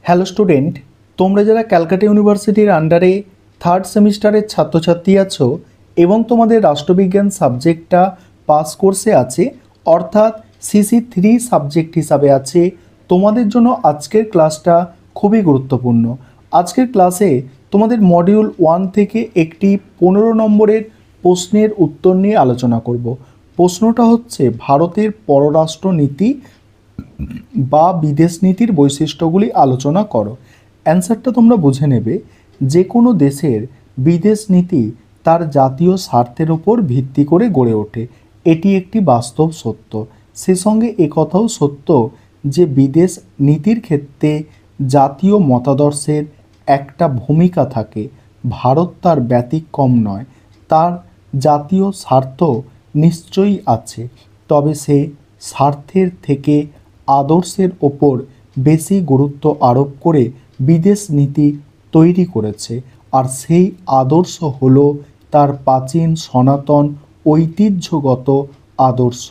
Hello student, তোমরা যারা ক্যালকাটা ইউনিভার্সিটির আন্ডারে থার্ড সেমিস্টারের ছাত্রছাত্রী আছো এবং তোমাদের রাষ্ট্রবিজ্ঞান সাবজেক্টটা পাস কোর্সে আছে, অর্থাৎ CC3 সাবজেক্ট হিসাবে আছে, তোমাদের জন্য আজকের ক্লাসটা খুবই গুরুত্বপূর্ণ। আজকের ক্লাসে তোমাদের মডিউল 1 থেকে একটি 15 নম্বরের প্রশ্নের উত্তর নিয়ে আলোচনা করব। প্রশ্নটা হচ্ছে ভারতের পররাষ্ট্র নীতি বা বিদেশ নীতির বৈশিষ্ট্যগুলি আলোচনা করো। অ্যান্সারটা তোমরা বুঝে নেবে। যে কোনো দেশের বিদেশ নীতি তার জাতীয় স্বার্থের ওপর ভিত্তি করে গড়ে ওঠে, এটি একটি বাস্তব সত্য। সে সঙ্গে একথাও সত্য যে বিদেশ নীতির ক্ষেত্রে জাতীয় মতাদর্শের একটা ভূমিকা থাকে। ভারত তার ব্যতিক্রম নয়। তার জাতীয় স্বার্থ নিশ্চয়ই আছে, তবে সে স্বার্থের থেকে আদর্শের ওপর বেশি গুরুত্ব আরোপ করে বিদেশ নীতি তৈরি করেছে। আর সেই আদর্শ হলো তার প্রাচীন সনাতন ঐতিহ্যগত আদর্শ।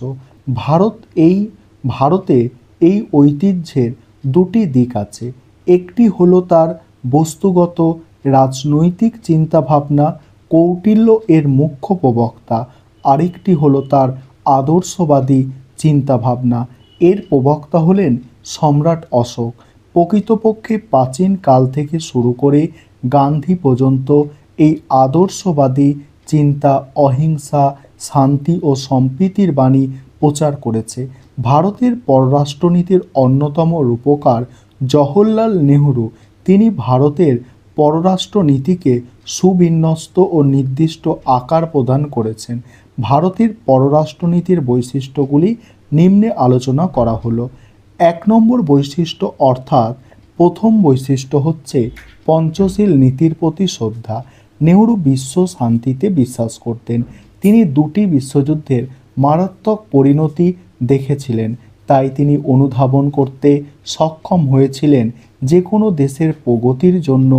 ভারতে এই ঐতিহ্যের দুটি দিক আছে। একটি হলো তার বস্তুগত রাজনৈতিক চিন্তাভাবনা, কৌটিল্য এর মুখ্য প্রবক্তা। আরেকটি হলো তার আদর্শবাদী চিন্তাভাবনা, এর প্রবক্তা হলেন সম্রাট অশোক। প্রকৃতপক্ষে প্রাচীন কাল থেকে শুরু করে গান্ধী পর্যন্ত এই আদর্শবাদী চিন্তা অহিংসা, শান্তি ও সম্প্রীতির বাণী প্রচার করেছে। ভারতের পররাষ্ট্রনীতির অন্যতম রূপকার জওহরলাল নেহরু। তিনি ভারতের পররাষ্ট্রনীতিকে সুবিন্যস্ত ও নির্দিষ্ট আকার প্রদান করেছেন। ভারতের পররাষ্ট্রনীতির বৈশিষ্ট্যগুলি নিম্নে আলোচনা করা হলো। 1 নম্বর বৈশিষ্ট্য অর্থাৎ প্রথম বৈশিষ্ট্য হচ্ছে পঞ্চশীল নীতির প্রতি শ্রদ্ধা। নেহরু বিশ্ব শান্তিতে বিশ্বাস করতেন। তিনি দুটি বিশ্বযুদ্ধের মারাত্মক পরিণতি দেখেছিলেন, তাই তিনি অনুধাবন করতে সক্ষম হয়েছিলেন যে কোনো দেশের প্রগতির জন্য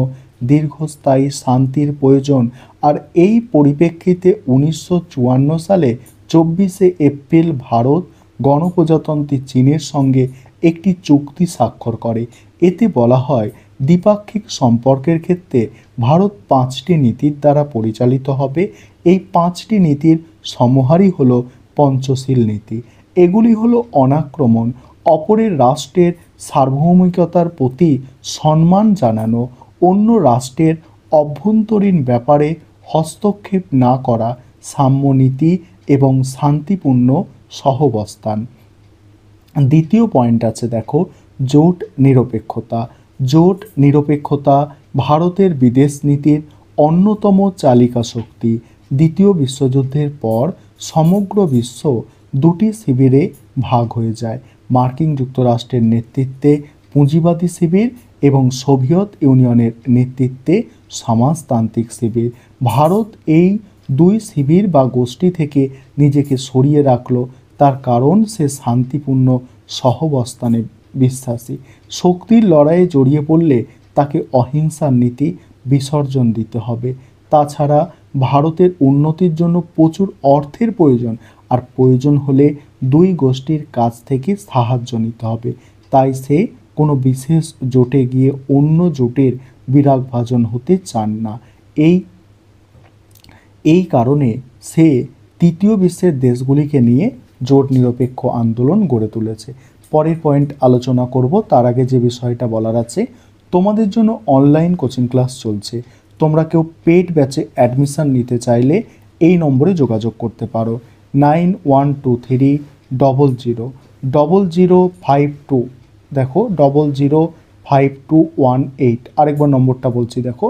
দীর্ঘস্থায়ী শান্তির প্রয়োজন। আর এই পরিপ্রেক্ষিতে 1954 সালে 24শে এপ্রিল ভারত গণপ্রজাতন্ত্রী চীনের সঙ্গে একটি চুক্তি স্বাক্ষর করে। এতে বলা হয় দ্বিপাক্ষিক সম্পর্কের ক্ষেত্রে ভারত 5টি নীতির দ্বারা পরিচালিত হবে। এই 5টি নীতির সমাহারই হলো পঞ্চশীল নীতি। এগুলি হলো অনাক্রমণ, অপরের রাষ্ট্রের সার্বভৌমিকতার প্রতি সম্মান জানানো, অন্য রাষ্ট্রের অভ্যন্তরীণ ব্যাপারে হস্তক্ষেপ না করা, সাম্যনীতি এবং শান্তিপূর্ণ সহাবস্থান। দ্বিতীয় পয়েন্ট আছে, দেখো, জোট নিরপেক্ষতা। জোট নিরপেক্ষতা ভারতের বিদেশ নীতির অন্যতম চালিকা শক্তি। দ্বিতীয় বিশ্বযুদ্ধের পর সমগ্র বিশ্ব দুটি শিবিরে ভাগ হয়ে যায়, মার্কিন যুক্তরাষ্ট্রের নেতৃত্বে পুঁজিবাদী শিবির এবং সোভিয়েত ইউনিয়নের নেতৃত্বে সমাজতান্ত্রিক শিবির। ভারত এই দুই শিবির বা গোষ্ঠী থেকে নিজেকে সরিয়ে রাখল, তার কারণ সে শান্তিপূর্ণ সহাবস্থানে বিশ্বাসী। শক্তির লড়াইয়ে জড়িয়ে পড়লে তাকে অহিংসার নীতি বিসর্জন দিতে হবে। তাছাড়া ভারতের উন্নতির জন্য প্রচুর অর্থের প্রয়োজন, আর প্রয়োজন হলে দুই গোষ্ঠীর কাছ থেকে সাহায্য নিতে হবে। তাই সে কোনো বিশেষ জোটে গিয়ে অন্য জোটের বিরাগভাজন হতে চান না। এই কারণে সে তৃতীয় বিশ্বের দেশগুলিকে নিয়ে জোট নিরপেক্ষ আন্দোলন গড়ে তুলেছে। পরের পয়েন্ট আলোচনা করব, তার আগে যে বিষয়টা বলার আছে, তোমাদের জন্য অনলাইন কোচিং ক্লাস চলছে। তোমরা কেউ পেড ব্যাচে অ্যাডমিশান নিতে চাইলে এই নম্বরে যোগাযোগ করতে পারো, 9123000052। দেখো 005218। আরেকবার নম্বরটা বলছি, দেখো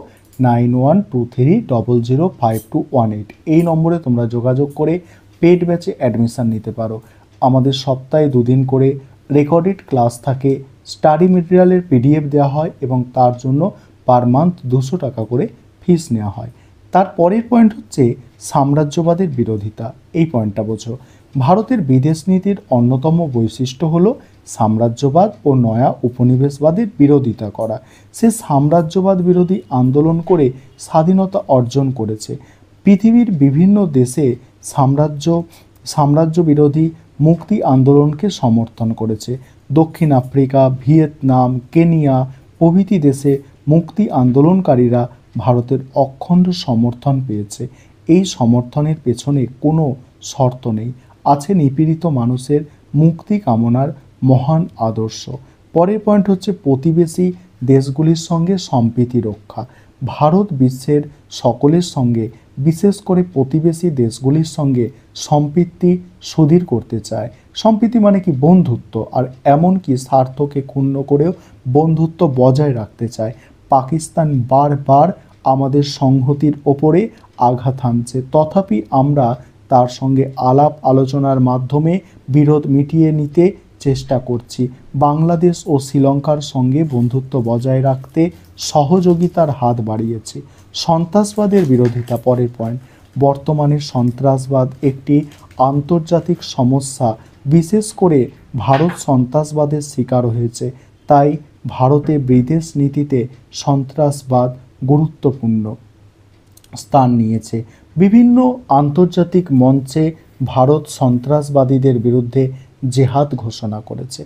9123005218। এই নম্বরে তোমরা যোগাযোগ করে পেড ব্যাচে অ্যাডমিশান নিতে পারো। আমাদের সপ্তাহে 2 দিন করে রেকর্ডেড ক্লাস থাকে, স্টাডি মেটেরিয়ালের PDF দেওয়া হয় এবং তার জন্য পার মান্থ 200 টাকা করে ফিস নেওয়া হয়। তার পরের পয়েন্ট হচ্ছে সাম্রাজ্যবাদের বিরোধিতা। এই পয়েন্টটা বোঝো। ভারতের বিদেশ নীতির অন্যতম বৈশিষ্ট্য হলো সাম্রাজ্যবাদ ও নয়া উপনিবেশবাদের বিরোধিতা করা। সে সাম্রাজ্যবাদ বিরোধী আন্দোলন করে স্বাধীনতা অর্জন করেছে। পৃথিবীর বিভিন্ন দেশে সাম্রাজ্য বিরোধী মুক্তি আন্দোলনকে সমর্থন করেছে। দক্ষিণ আফ্রিকা, ভিয়েতনাম, কেনিয়া প্রভৃতি দেশে মুক্তি আন্দোলনকারীরা ভারতের অখণ্ড সমর্থন পেয়েছে। এই সমর্থনের পেছনে কোনো শর্ত নেই, আছে নিপীড়িত মানুষের মুক্তি কামনার মহান আদর্শ। পরের পয়েন্ট হচ্ছে প্রতিবেশী দেশগুলির সঙ্গে সম্প্রীতি রক্ষা। ভারত বিশ্বের সকলের সঙ্গে, বিশেষ করে প্রতিবেশী দেশগুলির সঙ্গে সম্প্রীতি সুদৃঢ় করতে চায়। সম্প্রীতি মানে কি? বন্ধুত্ব, আর এমনকি স্বার্থকে ক্ষুণ্ণ করেও বন্ধুত্ব বজায় রাখতে চায়। পাকিস্তান বারবার আমাদের সংহতির ওপরে আঘাত হানছে, তথাপি আমরা তার সঙ্গে আলাপ আলোচনার মাধ্যমে বিরোধ মিটিয়ে নিতে চেষ্টা করছি। বাংলাদেশ ও শ্রীলঙ্কার সঙ্গে বন্ধুত্ব বজায় রাখতে সহযোগিতার হাত বাড়িয়েছি। সন্ত্রাসবাদের বিরোধিতা, পরের পয়েন্ট। বর্তমানে সন্ত্রাসবাদ একটি আন্তর্জাতিক সমস্যা, বিশেষ করে ভারত সন্ত্রাসবাদের শিকার হয়েছে, তাই ভারতে বিদেশ নীতিতে সন্ত্রাসবাদ গুরুত্বপূর্ণ স্থান নিয়েছে। বিভিন্ন আন্তর্জাতিক মঞ্চে ভারত সন্ত্রাসবাদীদের বিরুদ্ধে জেহাদ ঘোষণা করেছে।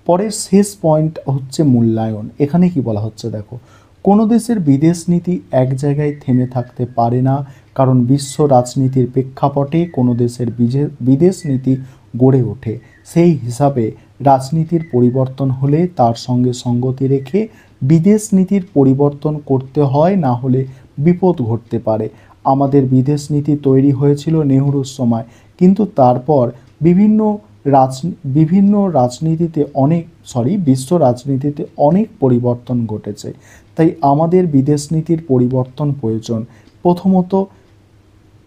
পরের শেষ পয়েন্ট হচ্ছে মূল্যায়ন। এখানে কি বলা হচ্ছে দেখো, কোনো দেশের বিদেশ নীতি এক জায়গায় থেমে থাকতে পারে না, কারণ বিশ্ব রাজনীতির প্রেক্ষাপটে কোনো দেশের বিদেশ নীতি গড়ে ওঠে। সেই হিসাবে রাজনীতির পরিবর্তন হলে তার সঙ্গে সঙ্গতি রেখে বিদেশ নীতির পরিবর্তন করতে হয়, না হলে বিপদ ঘটতে পারে। আমাদের বিদেশ নীতি তৈরি হয়েছিল নেহরুর সময়, কিন্তু তারপর বিভিন্ন রাজনীতিতে বিশ্ব রাজনীতিতে অনেক পরিবর্তন ঘটেছে, তাই আমাদের বিদেশ নীতির পরিবর্তন প্রয়োজন। প্রথমত,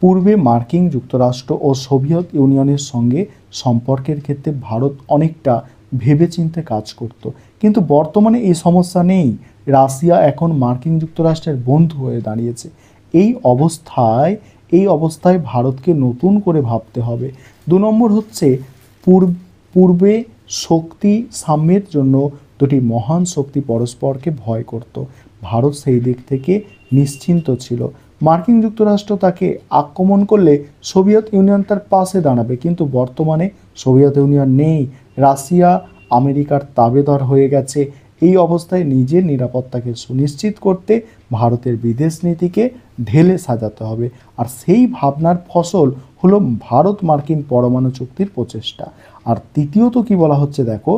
পূর্বে মার্কিন যুক্তরাষ্ট্র ও সোভিয়েত ইউনিয়নের সঙ্গে সম্পর্কের ক্ষেত্রে ভারত অনেকটা ভেবেচিন্তে কাজ করত, কিন্তু বর্তমানে এই সমস্যা নেই। রাশিয়া এখন মার্কিন যুক্তরাষ্ট্রের বন্ধু হয়ে দাঁড়িয়েছে। এই অবস্থায় ভারতকে নতুন করে ভাবতে হবে। 2 নম্বর হচ্ছে পূর্বে শক্তি সাম্যের জন্য দুটি মহান শক্তি পরস্পরকে ভয় করত। ভারত সেই দিক থেকে নিশ্চিন্ত ছিল। মার্কিন যুক্তরাষ্ট্র তাকে আক্রমণ করলে সোভিয়েত ইউনিয়ন তার পাশে দাঁড়াবে, কিন্তু বর্তমানে সোভিয়েত ইউনিয়ন নেই। রাশিয়া আমেরিকার তাবেদার হয়ে গেছে। এই অবস্থায় নিজের নিরাপত্তাকে সুনিশ্চিত করতে ভারতের বিদেশ নীতিকে ঢেলে সাজাতে হবে, আর সেই ভাবনার ফসল হলো ভারত মার্কিন পরমাণু চুক্তির প্রচেষ্টা। আর তৃতীয়ত কি বলা হচ্ছে দেখো,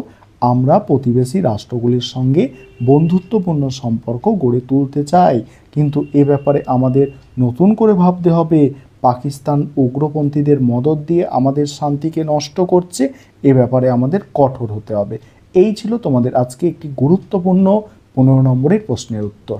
আমরা প্রতিবেশী রাষ্ট্রগুলির সঙ্গে বন্ধুত্বপূর্ণ সম্পর্ক গড়ে তুলতে চাই, কিন্তু এ ব্যাপারে আমাদের নতুন করে ভাবতে হবে। পাকিস্তান উগ্রপন্থীদের মদদ দিয়ে আমাদের শান্তিকে নষ্ট করছে, এ ব্যাপারে আমাদের কঠোর হতে হবে। এই ছিল তোমাদের আজকে একটি গুরুত্বপূর্ণ 15 নম্বরের প্রশ্নের উত্তর।